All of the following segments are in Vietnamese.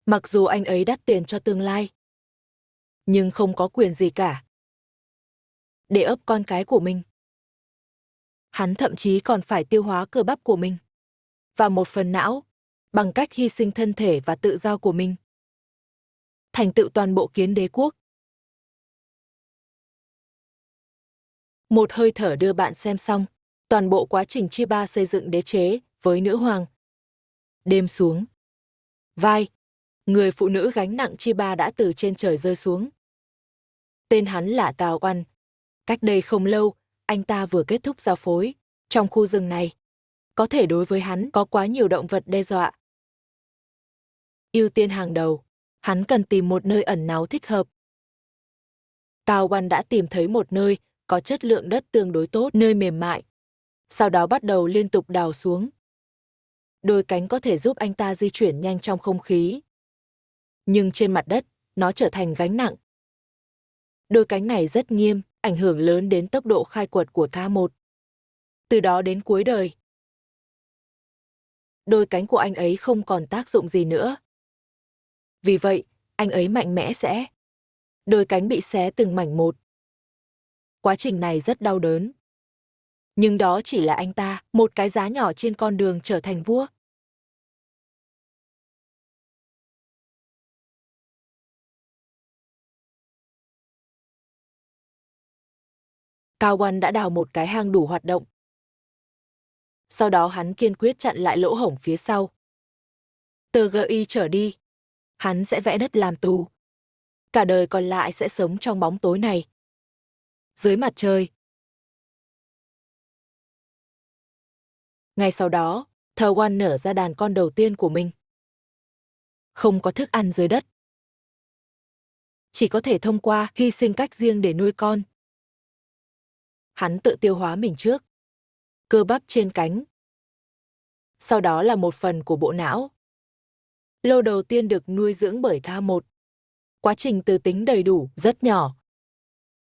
Mặc dù anh ấy đắt tiền cho tương lai, nhưng không có quyền gì cả để ấp con cái của mình. Hắn thậm chí còn phải tiêu hóa cơ bắp của mình và một phần não bằng cách hy sinh thân thể và tự do của mình, thành tựu toàn bộ Kiến Đế quốc. Một hơi thở đưa bạn xem xong toàn bộ quá trình Chiba xây dựng đế chế với nữ hoàng. Đêm xuống, vai người phụ nữ gánh nặng Chiba đã từ trên trời rơi xuống. Tên hắn là Tào Oăn. Cách đây không lâu, anh ta vừa kết thúc giao phối. Trong khu rừng này, có thể đối với hắn có quá nhiều động vật đe dọa. Ưu tiên hàng đầu, hắn cần tìm một nơi ẩn náu thích hợp. Tào Oăn đã tìm thấy một nơi có chất lượng đất tương đối tốt, nơi mềm mại. Sau đó bắt đầu liên tục đào xuống. Đôi cánh có thể giúp anh ta di chuyển nhanh trong không khí. Nhưng trên mặt đất, nó trở thành gánh nặng. Đôi cánh này rất nghiêm, ảnh hưởng lớn đến tốc độ khai quật của K1. Từ đó đến cuối đời, đôi cánh của anh ấy không còn tác dụng gì nữa. Vì vậy, anh ấy mạnh mẽ sẽ. Đôi cánh bị xé từng mảnh một. Quá trình này rất đau đớn. Nhưng đó chỉ là anh ta, một cái giá nhỏ trên con đường trở thành vua. Cao Oăn đã đào một cái hang đủ hoạt động. Sau đó hắn kiên quyết chặn lại lỗ hổng phía sau. Từ GI trở đi, hắn sẽ vẽ đất làm tù. Cả đời còn lại sẽ sống trong bóng tối này. Dưới mặt trời. Ngay sau đó, Thờ Oăn nở ra đàn con đầu tiên của mình. Không có thức ăn dưới đất. Chỉ có thể thông qua hy sinh cách riêng để nuôi con. Hắn tự tiêu hóa mình trước. Cơ bắp trên cánh. Sau đó là một phần của bộ não. Lô đầu tiên được nuôi dưỡng bởi K1. Quá trình từ tính đầy đủ, rất nhỏ.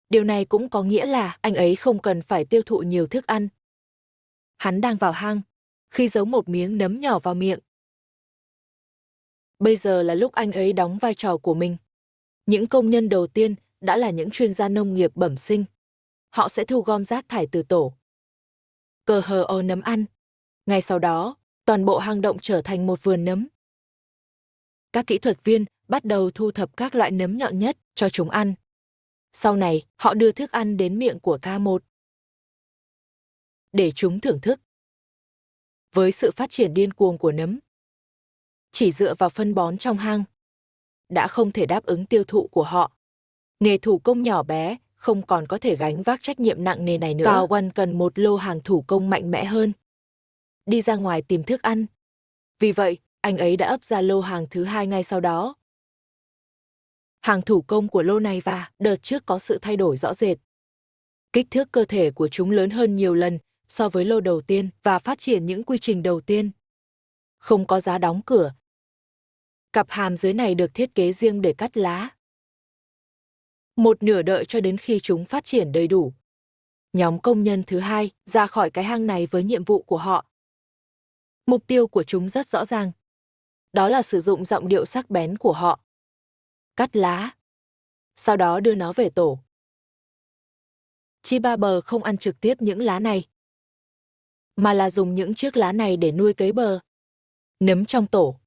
Điều này cũng có nghĩa là anh ấy không cần phải tiêu thụ nhiều thức ăn. Hắn đang vào hang, khi giấu một miếng nấm nhỏ vào miệng. Bây giờ là lúc anh ấy đóng vai trò của mình. Những công nhân đầu tiên đã là những chuyên gia nông nghiệp bẩm sinh. Họ sẽ thu gom rác thải từ tổ. Cờ hờ ô nấm ăn. Ngay sau đó, toàn bộ hang động trở thành một vườn nấm. Các kỹ thuật viên bắt đầu thu thập các loại nấm nhọn nhất cho chúng ăn. Sau này, họ đưa thức ăn đến miệng của K1 để chúng thưởng thức. Với sự phát triển điên cuồng của nấm, chỉ dựa vào phân bón trong hang, đã không thể đáp ứng tiêu thụ của họ. Nghề thủ công nhỏ bé không còn có thể gánh vác trách nhiệm nặng nề này nữa. Cao Oăn cần một lô hàng thủ công mạnh mẽ hơn. Đi ra ngoài tìm thức ăn. Vì vậy, anh ấy đã ấp ra lô hàng thứ hai ngay sau đó. Hàng thủ công của lô này và đợt trước có sự thay đổi rõ rệt. Kích thước cơ thể của chúng lớn hơn nhiều lần so với lô đầu tiên và phát triển những quy trình đầu tiên. Không có giá đóng cửa. Cặp hàm dưới này được thiết kế riêng để cắt lá. Một nửa đợi cho đến khi chúng phát triển đầy đủ. Nhóm công nhân thứ hai ra khỏi cái hang này với nhiệm vụ của họ. Mục tiêu của chúng rất rõ ràng. Đó là sử dụng giọng điệu sắc bén của họ. Cắt lá. Sau đó đưa nó về tổ. Chiba bờ không ăn trực tiếp những lá này, mà là dùng những chiếc lá này để nuôi cấy bờ. Nấm trong tổ.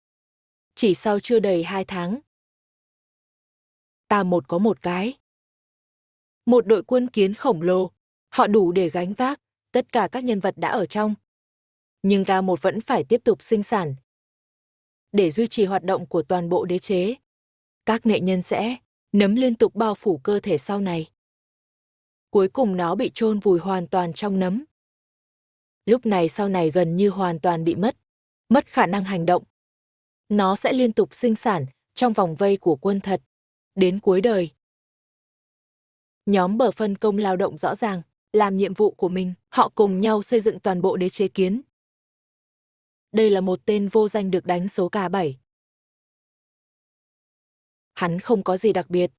Chỉ sau chưa đầy 2 tháng. K1 có một cái. Một đội quân kiến khổng lồ. Họ đủ để gánh vác tất cả các nhân vật đã ở trong. Nhưng K1 vẫn phải tiếp tục sinh sản. Để duy trì hoạt động của toàn bộ đế chế, các nghệ nhân sẽ nấm liên tục bao phủ cơ thể sau này. Cuối cùng nó bị chôn vùi hoàn toàn trong nấm. Lúc này sau này gần như hoàn toàn bị mất khả năng hành động. Nó sẽ liên tục sinh sản trong vòng vây của quân thật, đến cuối đời. Nhóm bờ phân công lao động rõ ràng, làm nhiệm vụ của mình, họ cùng nhau xây dựng toàn bộ đế chế kiến. Đây là một tên vô danh được đánh số K7. Hắn không có gì đặc biệt.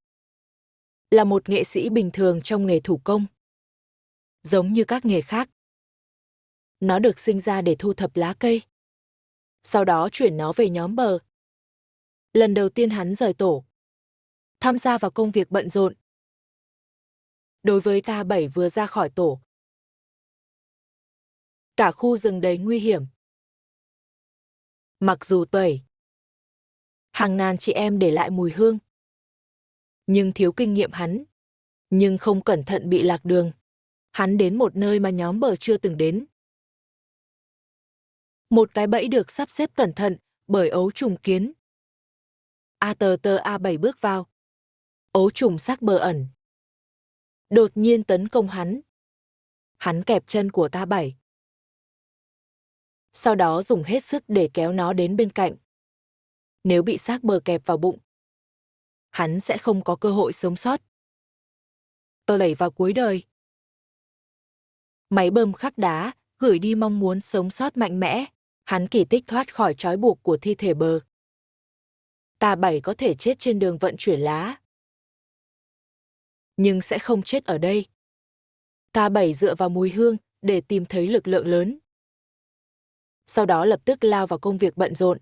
Là một nghệ sĩ bình thường trong nghề thủ công. Giống như các nghề khác. Nó được sinh ra để thu thập lá cây. Sau đó chuyển nó về nhóm bờ. Lần đầu tiên hắn rời tổ, tham gia vào công việc bận rộn. Đối với K7 vừa ra khỏi tổ, cả khu rừng đầy nguy hiểm. Mặc dù tẩy hàng ngàn chị em để lại mùi hương, nhưng thiếu kinh nghiệm hắn, nhưng không cẩn thận bị lạc đường. Hắn đến một nơi mà nhóm bờ chưa từng đến. Một cái bẫy được sắp xếp cẩn thận bởi ấu trùng kiến. A7 bước vào. Ấu trùng sắc bờ ẩn đột nhiên tấn công hắn. Hắn kẹp chân của K7. Sau đó dùng hết sức để kéo nó đến bên cạnh. Nếu bị xác bờ kẹp vào bụng, hắn sẽ không có cơ hội sống sót. Tôi đẩy vào cuối đời. Máy bơm khắc đá gửi đi mong muốn sống sót mạnh mẽ. Hắn kỳ tích thoát khỏi trói buộc của thi thể bờ. K7 có thể chết trên đường vận chuyển lá, nhưng sẽ không chết ở đây. K7 dựa vào mùi hương để tìm thấy lực lượng lớn. Sau đó lập tức lao vào công việc bận rộn.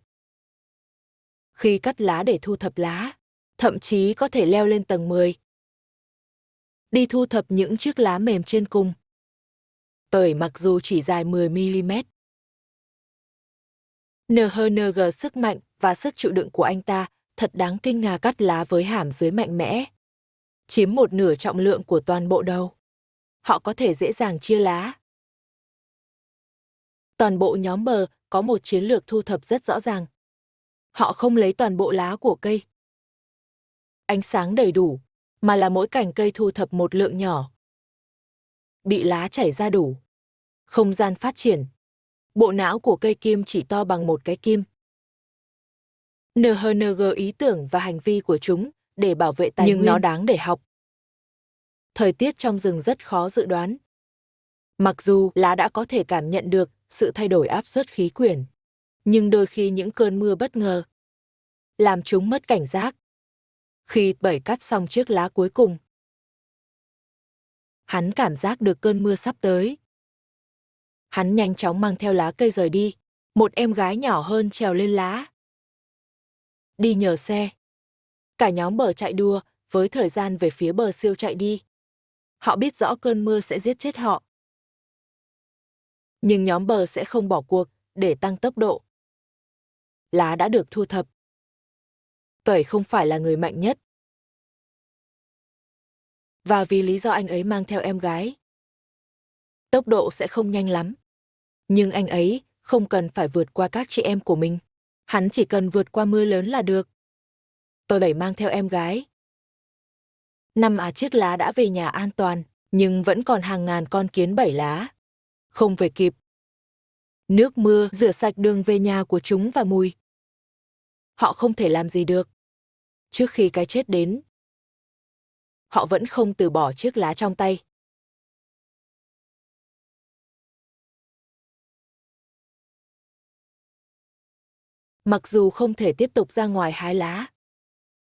Khi cắt lá để thu thập lá, thậm chí có thể leo lên tầng 10. Đi thu thập những chiếc lá mềm trên cùng. Tời mặc dù chỉ dài 10mm. NHNG sức mạnh và sức chịu đựng của anh ta thật đáng kinh ngạc. Cắt lá với hàm dưới mạnh mẽ, chiếm một nửa trọng lượng của toàn bộ đầu. Họ có thể dễ dàng chia lá. Toàn bộ nhóm bờ có một chiến lược thu thập rất rõ ràng. Họ không lấy toàn bộ lá của cây, ánh sáng đầy đủ, mà là mỗi cành cây thu thập một lượng nhỏ. Bị lá chảy ra đủ không gian phát triển. Bộ não của cây kim chỉ to bằng một cái kim. NHNG ý tưởng và hành vi của chúng để bảo vệ tài nguyên. Nhưng nó đáng để học. Thời tiết trong rừng rất khó dự đoán. Mặc dù lá đã có thể cảm nhận được sự thay đổi áp suất khí quyển, nhưng đôi khi những cơn mưa bất ngờ làm chúng mất cảnh giác. Khi Bảy cắt xong chiếc lá cuối cùng, hắn cảm giác được cơn mưa sắp tới. Hắn nhanh chóng mang theo lá cây rời đi. Một em gái nhỏ hơn trèo lên lá. Đi nhờ xe. Cả nhóm bờ chạy đua với thời gian về phía bờ siêu chạy đi. Họ biết rõ cơn mưa sẽ giết chết họ. Nhưng nhóm bờ sẽ không bỏ cuộc để tăng tốc độ. Lá đã được thu thập. Tẩy không phải là người mạnh nhất. Và vì lý do anh ấy mang theo em gái, tốc độ sẽ không nhanh lắm. Nhưng anh ấy không cần phải vượt qua các chị em của mình. Hắn chỉ cần vượt qua mưa lớn là được. Tôi đẩy mang theo em gái. 5 chiếc lá đã về nhà an toàn, nhưng vẫn còn hàng ngàn con kiến 7 lá. Không về kịp. Nước mưa rửa sạch đường về nhà của chúng và mùi. Họ không thể làm gì được. Trước khi cái chết đến, họ vẫn không từ bỏ chiếc lá trong tay. Mặc dù không thể tiếp tục ra ngoài hái lá,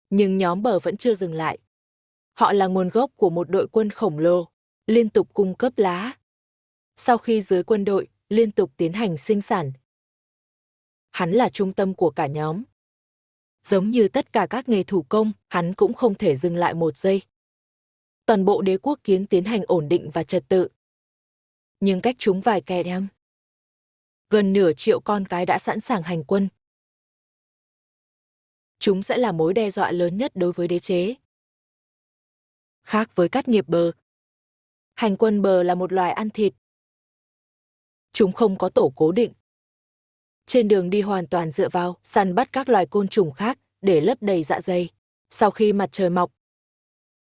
nhưng nhóm bờ vẫn chưa dừng lại. Họ là nguồn gốc của một đội quân khổng lồ, liên tục cung cấp lá. Sau khi dưới quân đội liên tục tiến hành sinh sản, hắn là trung tâm của cả nhóm. Giống như tất cả các nghề thủ công, hắn cũng không thể dừng lại một giây. Toàn bộ đế quốc kiến tiến hành ổn định và trật tự. Nhưng cách chúng vài kẻ em, gần nửa triệu con cái đã sẵn sàng hành quân. Chúng sẽ là mối đe dọa lớn nhất đối với đế chế. Khác với cát nghiệp bờ, hành quân bờ là một loài ăn thịt. Chúng không có tổ cố định. Trên đường đi hoàn toàn dựa vào săn bắt các loài côn trùng khác để lấp đầy dạ dày. Sau khi mặt trời mọc,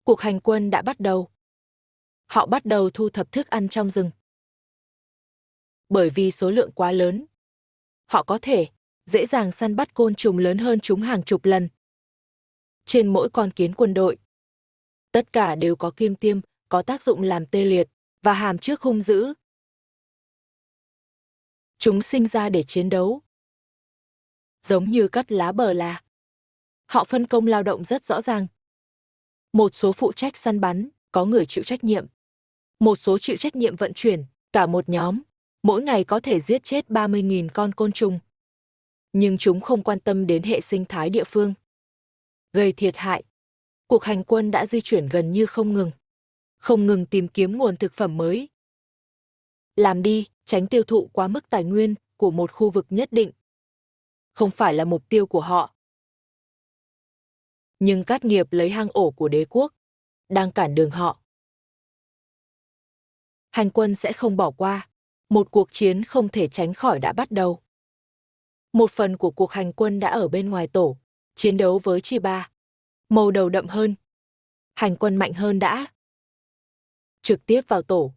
cuộc hành quân đã bắt đầu. Họ bắt đầu thu thập thức ăn trong rừng. Bởi vì số lượng quá lớn, họ có thể dễ dàng săn bắt côn trùng lớn hơn chúng hàng chục lần. Trên mỗi con kiến quân đội, tất cả đều có kim tiêm, có tác dụng làm tê liệt, và hàm trước hung dữ. Chúng sinh ra để chiến đấu. Giống như cắt lá bờ là, họ phân công lao động rất rõ ràng. Một số phụ trách săn bắn, có người chịu trách nhiệm. Một số chịu trách nhiệm vận chuyển, cả một nhóm, mỗi ngày có thể giết chết 30.000 con côn trùng. Nhưng chúng không quan tâm đến hệ sinh thái địa phương. gây thiệt hại. Cuộc hành quân đã di chuyển gần như không ngừng tìm kiếm nguồn thực phẩm mới. Làm đi, tránh tiêu thụ quá mức tài nguyên của một khu vực nhất định. Không phải là mục tiêu của họ. Nhưng Cát Nghiệp lấy hang ổ của đế quốc, đang cản đường họ. Hành quân sẽ không bỏ qua. Một cuộc chiến không thể tránh khỏi đã bắt đầu. Một phần của cuộc hành quân đã ở bên ngoài tổ, chiến đấu với Chiba. Màu đầu đậm hơn. Hành quân mạnh hơn đã. Trực tiếp vào tổ.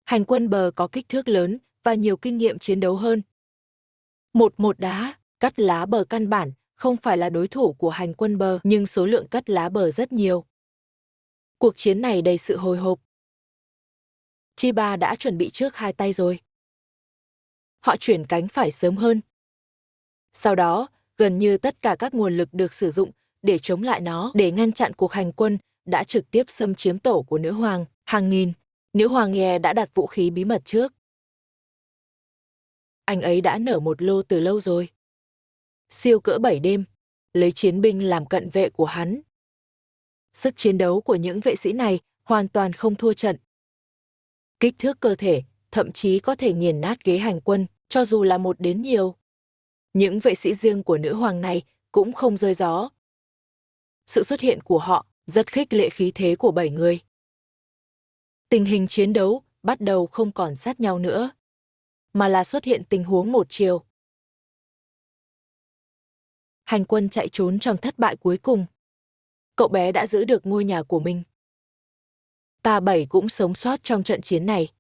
Hành quân bờ có kích thước lớn và nhiều kinh nghiệm chiến đấu hơn. Một đá, cắt lá bờ căn bản không phải là đối thủ của hành quân bờ, nhưng số lượng cắt lá bờ rất nhiều. Cuộc chiến này đầy sự hồi hộp. Chiba đã chuẩn bị trước hai tay rồi. Họ chuyển cánh phải sớm hơn. Sau đó, gần như tất cả các nguồn lực được sử dụng để chống lại nó, để ngăn chặn cuộc hành quân, đã trực tiếp xâm chiếm tổ của nữ hoàng. Hàng nghìn, nữ hoàng Ye đã đặt vũ khí bí mật trước. Anh ấy đã nở một lô từ lâu rồi. Siêu cỡ 7 đêm, lấy chiến binh làm cận vệ của hắn. Sức chiến đấu của những vệ sĩ này hoàn toàn không thua trận. Kích thước cơ thể, thậm chí có thể nghiền nát ghế hành quân, cho dù là một đến nhiều. Những vệ sĩ riêng của nữ hoàng này cũng không rơi gió. Sự xuất hiện của họ rất khích lệ khí thế của 7 người. Tình hình chiến đấu bắt đầu không còn sát nhau nữa, mà là xuất hiện tình huống một chiều. Hành quân chạy trốn trong thất bại cuối cùng. Cậu bé đã giữ được ngôi nhà của mình. Ta Bảy cũng sống sót trong trận chiến này.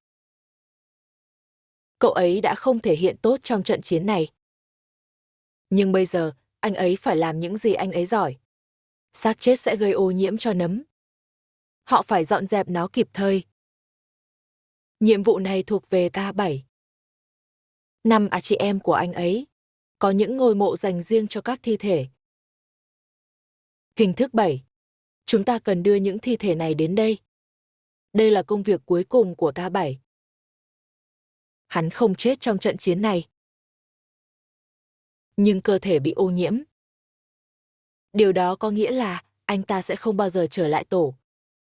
Cậu ấy đã không thể hiện tốt trong trận chiến này. Nhưng bây giờ, anh ấy phải làm những gì anh ấy giỏi. Xác chết sẽ gây ô nhiễm cho nấm. Họ phải dọn dẹp nó kịp thời. Nhiệm vụ này thuộc về ta Bảy. 5 chị em của anh ấy. Có những ngôi mộ dành riêng cho các thi thể. Hình thức 7. Chúng ta cần đưa những thi thể này đến đây. Đây là công việc cuối cùng của ta Bảy. Hắn không chết trong trận chiến này. Nhưng cơ thể bị ô nhiễm. Điều đó có nghĩa là anh ta sẽ không bao giờ trở lại tổ.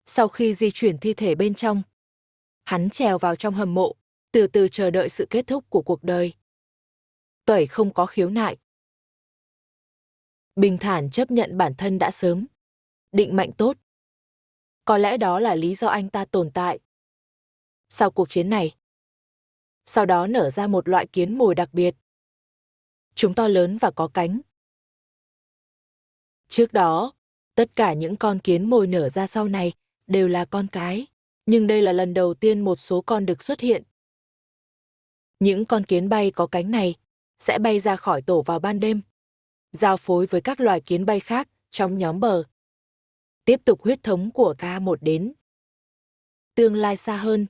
Sau khi di chuyển thi thể bên trong, hắn trèo vào trong hầm mộ, từ từ chờ đợi sự kết thúc của cuộc đời. Tẩy không có khiếu nại. Bình thản chấp nhận bản thân đã sớm. Định mệnh tốt. Có lẽ đó là lý do anh ta tồn tại. Sau cuộc chiến này, sau đó nở ra một loại kiến mồi đặc biệt. Chúng to lớn và có cánh. Trước đó, tất cả những con kiến mồi nở ra sau này đều là con cái, nhưng đây là lần đầu tiên một số con đực xuất hiện. Những con kiến bay có cánh này sẽ bay ra khỏi tổ vào ban đêm, giao phối với các loài kiến bay khác trong nhóm bờ. Tiếp tục huyết thống của K1 đến tương lai xa hơn.